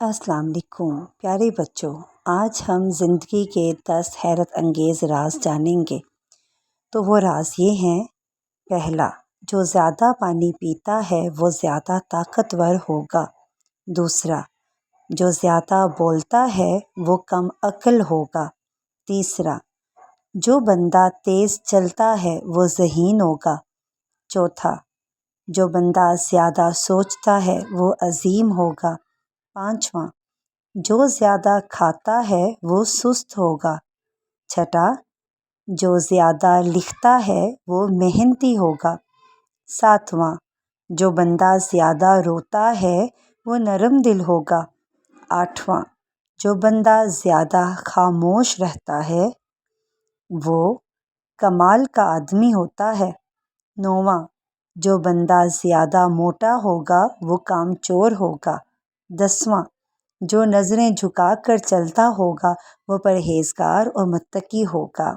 السلام علیکم پیارے بچوں، آج ہم زندگی کے 10 حیرت انگیز راز جانیں گے۔ تو وہ راز یہ ہیں: پہلا، جو زیادہ پانی پیتا ہے وہ زیادہ طاقتور ہوگا۔ دوسرا، جو زیادہ بولتا ہے وہ کم عقل ہوگا۔ تیسرا، جو بندہ تیز چلتا ہے وہ ذہین ہوگا۔ چوتھا، جو بندہ زیادہ سوچتا ہے وہ عظیم ہوگا۔ پانچواں، جو زیادہ کھاتا ہے وہ سست ہوگا۔ چھٹا، جو زیادہ لکھتا ہے وہ محنتی ہوگا۔ ساتواں، جو بندہ زیادہ روتا ہے وہ نرم دل ہوگا۔ آٹھواں، جو بندہ زیادہ خاموش رہتا ہے وہ کمال کا آدمی ہوتا ہے۔ نواں، جو بندہ زیادہ موٹا ہوگا وہ کام چور ہوگا۔ دسواں، جو نظریں جھکا کر چلتا ہوگا وہ پرہیزگار اور متقی ہوگا۔